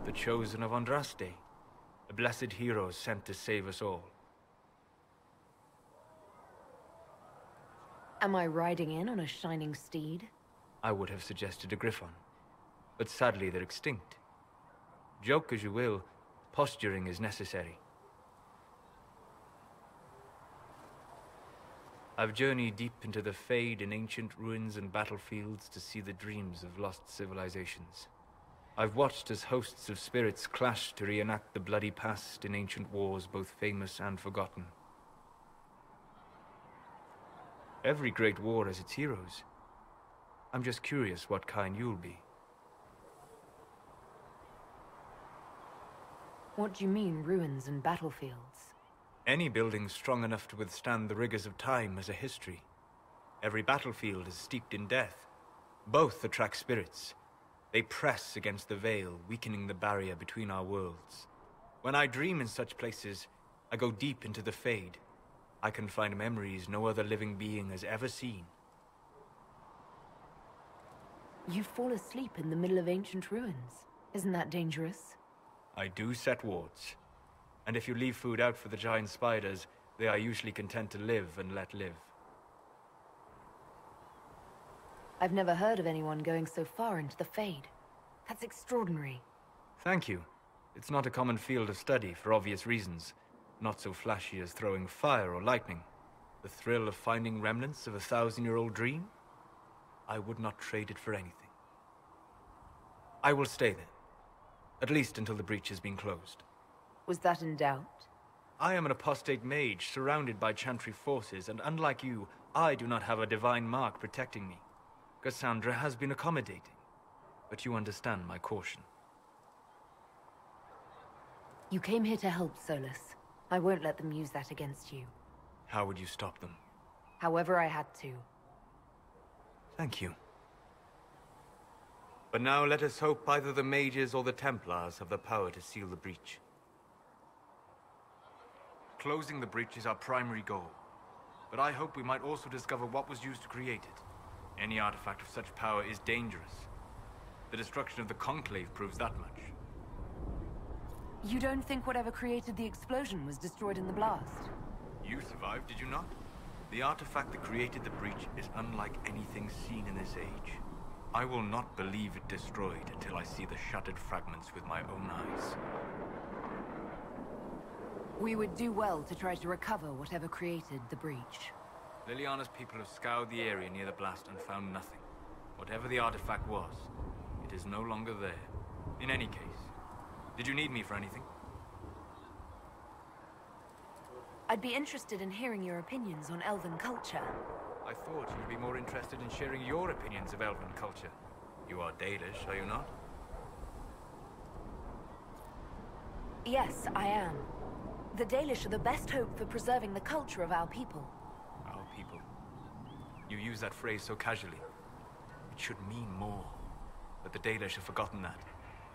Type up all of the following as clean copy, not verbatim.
the chosen of Andraste, a blessed hero sent to save us all. Am I riding in on a shining steed? I would have suggested a griffon, but sadly they're extinct. Joke as you will, posturing is necessary. I've journeyed deep into the Fade in ancient ruins and battlefields to see the dreams of lost civilizations. I've watched as hosts of spirits clash to reenact the bloody past in ancient wars both famous and forgotten. Every great war has its heroes. I'm just curious what kind you'll be. What do you mean, ruins and battlefields? Any building strong enough to withstand the rigors of time has a history. Every battlefield is steeped in death. Both attract spirits. They press against the veil, weakening the barrier between our worlds. When I dream in such places, I go deep into the Fade. I can find memories no other living being has ever seen. You fall asleep in the middle of ancient ruins. Isn't that dangerous? I do set wards. And if you leave food out for the giant spiders, they are usually content to live and let live. I've never heard of anyone going so far into the Fade. That's extraordinary. Thank you. It's not a common field of study for obvious reasons. Not so flashy as throwing fire or lightning. The thrill of finding remnants of a 1,000-year-old dream? I would not trade it for anything. I will stay there. At least until the breach has been closed. Was that in doubt? I am an apostate mage surrounded by Chantry forces, and unlike you, I do not have a divine mark protecting me. Cassandra has been accommodating, but you understand my caution. You came here to help, Solas. I won't let them use that against you. How would you stop them? However I had to. Thank you. But now let us hope either the mages or the Templars have the power to seal the breach. Closing the breach is our primary goal, but I hope we might also discover what was used to create it. Any artifact of such power is dangerous. The destruction of the Conclave proves that much. You don't think whatever created the explosion was destroyed in the blast? You survived, did you not? The artifact that created the breach is unlike anything seen in this age. I will not believe it destroyed until I see the shattered fragments with my own eyes. We would do well to try to recover whatever created the breach. Liliana's people have scoured the area near the blast and found nothing. Whatever the artifact was, it is no longer there. In any case, did you need me for anything? I'd be interested in hearing your opinions on Elven culture. I thought you'd be more interested in sharing your opinions of Elven culture. You are Dalish, are you not? Yes, I am. The Dalish are the best hope for preserving the culture of our people. Our people. You use that phrase so casually. It should mean more. But the Dalish have forgotten that,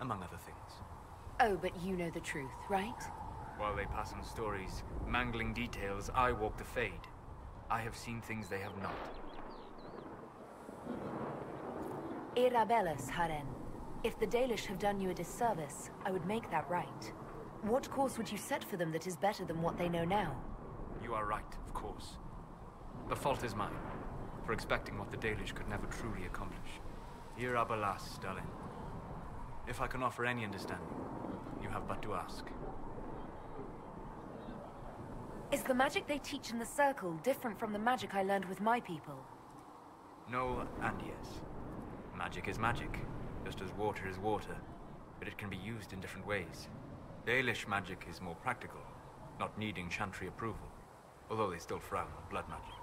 among other things. Oh, but you know the truth, right? While they pass on stories, mangling details, I walk the Fade. I have seen things they have not. Irabellis, Haren. If the Dalish have done you a disservice, I would make that right. What course would you set for them that is better than what they know now? You are right, of course. The fault is mine, for expecting what the Dalish could never truly accomplish. Irabellis, Dalin. If I can offer any understanding, you have but to ask. Is the magic they teach in the Circle different from the magic I learned with my people? No and yes. Magic is magic, just as water is water, but it can be used in different ways. Dalish magic is more practical, not needing Chantry approval, although they still frown on blood magic.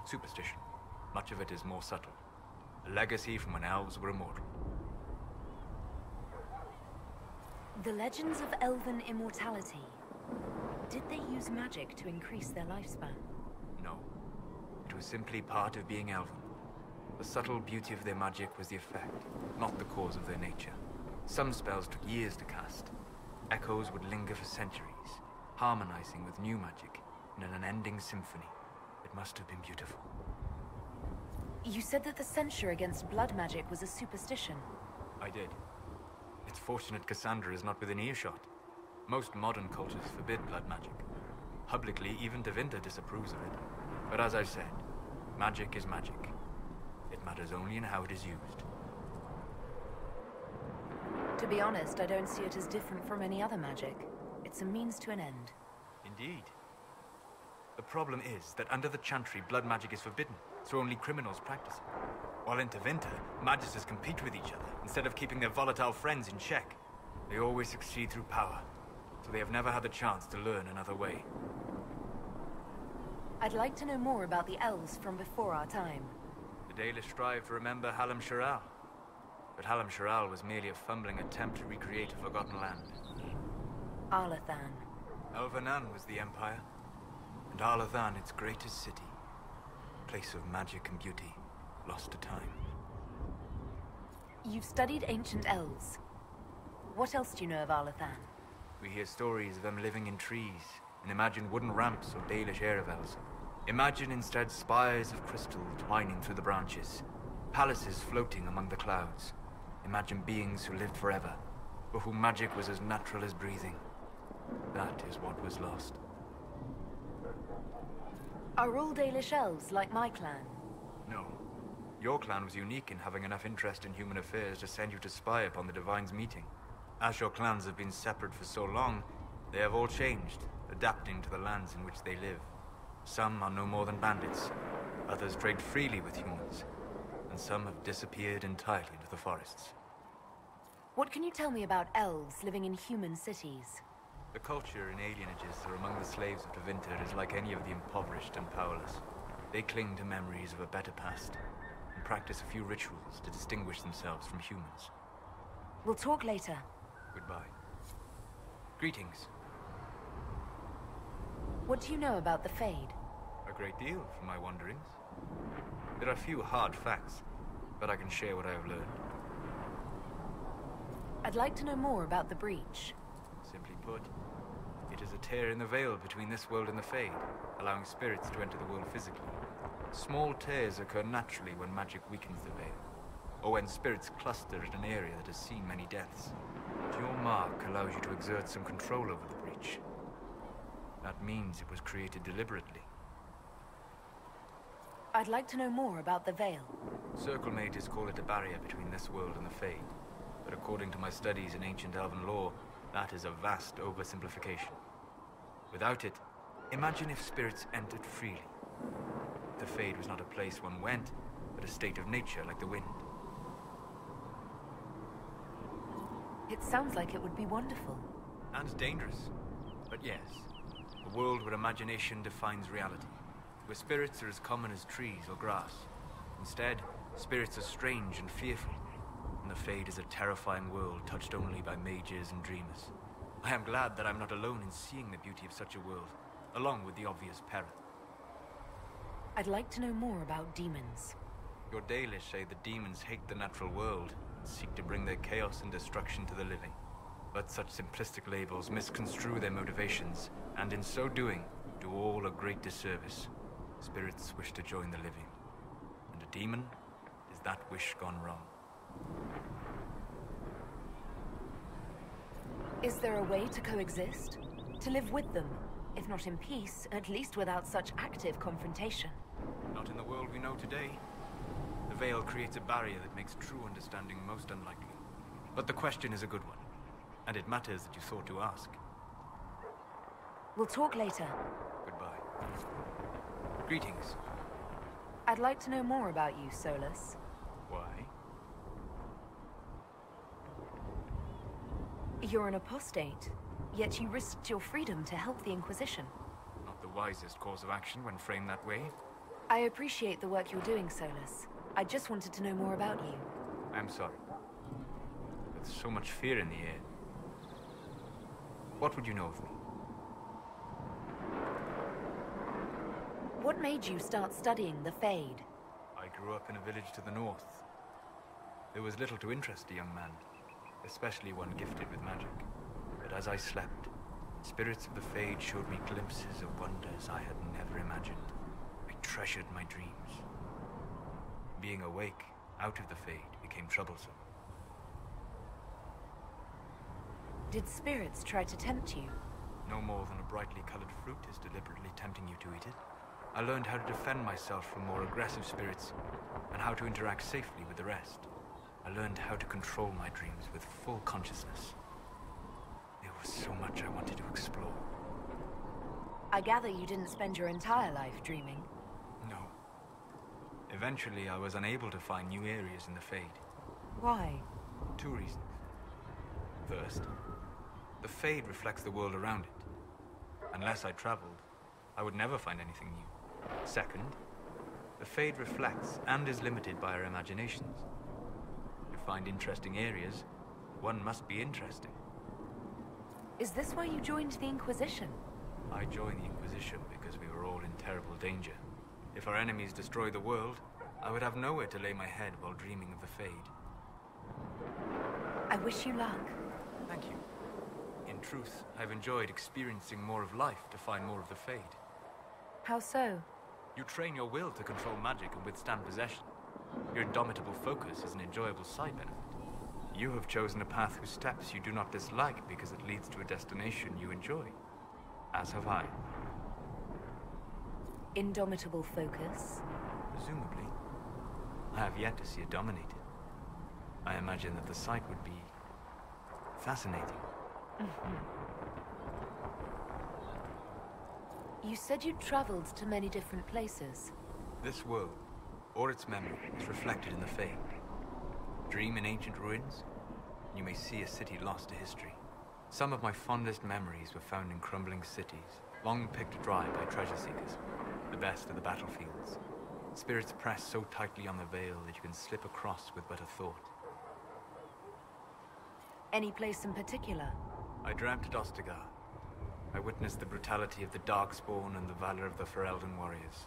Superstition. Much of it is more subtle. A legacy from when elves were immortal. The legends of elven immortality. Did they use magic to increase their lifespan? No. It was simply part of being elven. The subtle beauty of their magic was the effect, not the cause of their nature. Some spells took years to cast. Echoes would linger for centuries, harmonizing with new magic in an unending symphony. It must have been beautiful. You said that the censure against blood magic was a superstition. I did. It's fortunate Cassandra is not within earshot. Most modern cultures forbid blood magic. Publicly, even Tevinter disapproves of it. But as I've said, magic is magic. It matters only in how it is used. To be honest, I don't see it as different from any other magic. It's a means to an end. Indeed. The problem is that under the Chantry, blood magic is forbidden, so only criminals practice it. While in Tevinter, magisters compete with each other, instead of keeping their volatile friends in check. They always succeed through power, so they have never had the chance to learn another way. I'd like to know more about the elves from before our time. The Dalish strive to remember Hallam Sharal. But Hallam Sharal was merely a fumbling attempt to recreate a forgotten land. Arlathan. Elvanan was the Empire, and Arlathan its greatest city. Place of magic and beauty, lost to time. You've studied ancient elves. What else do you know of Arlathan? We hear stories of them living in trees, and imagine wooden ramps or Dalish Erebels. Imagine instead spires of crystal twining through the branches, palaces floating among the clouds. Imagine beings who lived forever, for whom magic was as natural as breathing. That is what was lost. Are all Dalish elves like my clan? No. Your clan was unique in having enough interest in human affairs to send you to spy upon the Divine's meeting. As your clans have been separate for so long, they have all changed, adapting to the lands in which they live. Some are no more than bandits, others trade freely with humans, and some have disappeared entirely into the forests. What can you tell me about elves living in human cities? The culture in alienages are among the slaves of Tevinter is like any of the impoverished and powerless. They cling to memories of a better past, and practice a few rituals to distinguish themselves from humans. We'll talk later. Goodbye. Greetings. What do you know about the Fade? A great deal from my wanderings. There are few hard facts, but I can share what I have learned. I'd like to know more about the Breach. Simply put, it is a tear in the veil between this world and the Fade, allowing spirits to enter the world physically. Small tears occur naturally when magic weakens the veil, or when spirits cluster at an area that has seen many deaths. But your mark allows you to exert some control over the Breach. That means it was created deliberately. I'd like to know more about the Veil. Circle mages call it a barrier between this world and the Fade, but according to my studies in ancient elven lore, that is a vast oversimplification. Without it, imagine if spirits entered freely. The Fade was not a place one went, but a state of nature like the wind. It sounds like it would be wonderful. And dangerous. But yes, a world where imagination defines reality, where spirits are as common as trees or grass. Instead, spirits are strange and fearful, and the Fade is a terrifying world touched only by mages and dreamers. I am glad that I'm not alone in seeing the beauty of such a world, along with the obvious peril. I'd like to know more about demons. Your Dalish say the demons hate the natural world and seek to bring their chaos and destruction to the living. But such simplistic labels misconstrue their motivations, and in so doing, do all a great disservice. Spirits wish to join the living, and a demon is that wish gone wrong. Is there a way to coexist? To live with them? If not in peace, at least without such active confrontation. Not in the world we know today. The Veil creates a barrier that makes true understanding most unlikely. But the question is a good one, and it matters that you thought to ask. We'll talk later. Goodbye. Greetings. I'd like to know more about you, Solas. Why? You're an apostate, yet you risked your freedom to help the Inquisition. Not the wisest course of action when framed that way. I appreciate the work you're doing, Solas. I just wanted to know more about you. I'm sorry. With so much fear in the air. What would you know of me? What made you start studying the Fade? I grew up in a village to the north. There was little to interest a young man, especially one gifted with magic. But as I slept, spirits of the Fade showed me glimpses of wonders I had never imagined. I treasured my dreams. Being awake, out of the Fade, became troublesome. Did spirits try to tempt you? No more than a brightly colored fruit is deliberately tempting you to eat it. I learned how to defend myself from more aggressive spirits, and how to interact safely with the rest. I learned how to control my dreams with full consciousness. There was so much I wanted to explore. I gather you didn't spend your entire life dreaming. No. Eventually, I was unable to find new areas in the Fade. Why? 2 reasons. First, the Fade reflects the world around it. Unless I traveled, I would never find anything new. Second, the Fade reflects and is limited by our imaginations. To find interesting areas, one must be interesting. Is this why you joined the Inquisition? I joined the Inquisition because we were all in terrible danger. If our enemies destroyed the world, I would have nowhere to lay my head while dreaming of the Fade. I wish you luck. Thank you. In truth, I've enjoyed experiencing more of life to find more of the Fade. How so? You train your will to control magic and withstand possession. Your indomitable focus is an enjoyable side benefit. You have chosen a path whose steps you do not dislike because it leads to a destination you enjoy. As have I. Indomitable focus? Presumably. I have yet to see it dominated. I imagine that the sight would be fascinating. You said you'd traveled to many different places. This world, or its memory, is reflected in the Fade. Dream in ancient ruins, and you may see a city lost to history. Some of my fondest memories were found in crumbling cities, long picked dry by treasure seekers. The best of the battlefields. Spirits press so tightly on the veil that you can slip across with but a thought. Any place in particular? I dreamt at Ostagar. I witnessed the brutality of the Darkspawn and the valor of the Ferelden warriors.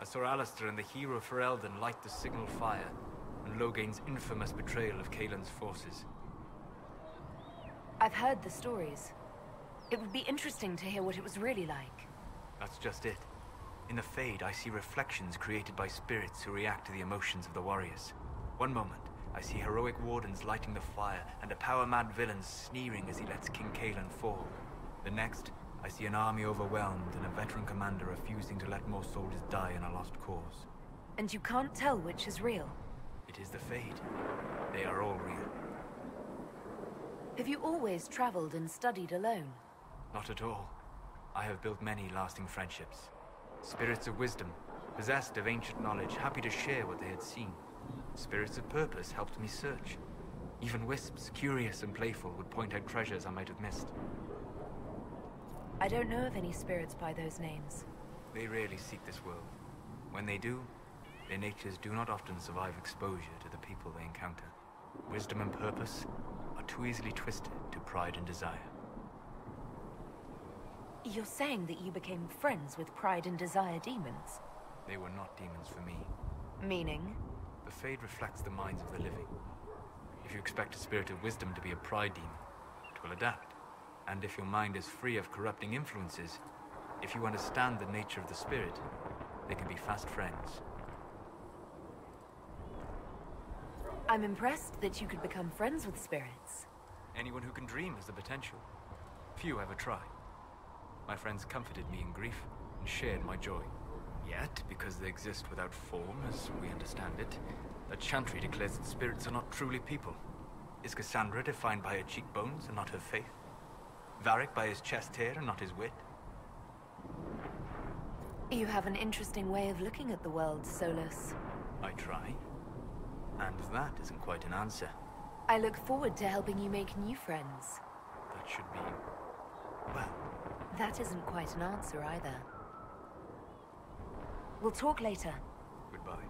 I saw Alistair and the hero Ferelden light the signal fire, and Logain's infamous betrayal of Kaelin's forces. I've heard the stories. It would be interesting to hear what it was really like. That's just it. In the Fade, I see reflections created by spirits who react to the emotions of the warriors. One moment, I see heroic wardens lighting the fire, and a power-mad villain sneering as he lets King Kaelin fall. The next, I see an army overwhelmed and a veteran commander refusing to let more soldiers die in a lost cause. And you can't tell which is real? It is the Fade. They are all real. Have you always traveled and studied alone? Not at all. I have built many lasting friendships. Spirits of wisdom, possessed of ancient knowledge, happy to share what they had seen. Spirits of purpose helped me search. Even wisps, curious and playful, would point out treasures I might have missed. I don't know of any spirits by those names. They rarely seek this world. When they do, their natures do not often survive exposure to the people they encounter. Wisdom and purpose are too easily twisted to pride and desire. You're saying that you became friends with Pride and Desire demons? They were not demons for me. Meaning? The Fade reflects the minds of the living. If you expect a spirit of wisdom to be a pride demon, it will adapt. And if your mind is free of corrupting influences, if you understand the nature of the spirit, they can be fast friends. I'm impressed that you could become friends with spirits. Anyone who can dream has the potential. Few ever try. My friends comforted me in grief and shared my joy. Yet, because they exist without form, as we understand it, the Chantry declares that spirits are not truly people. Is Cassandra defined by her cheekbones and not her faith? Varric by his chest hair and not his wit? You have an interesting way of looking at the world, Solas. I try. And that isn't quite an answer. I look forward to helping you make new friends. That should be... well... That isn't quite an answer either. We'll talk later. Goodbye.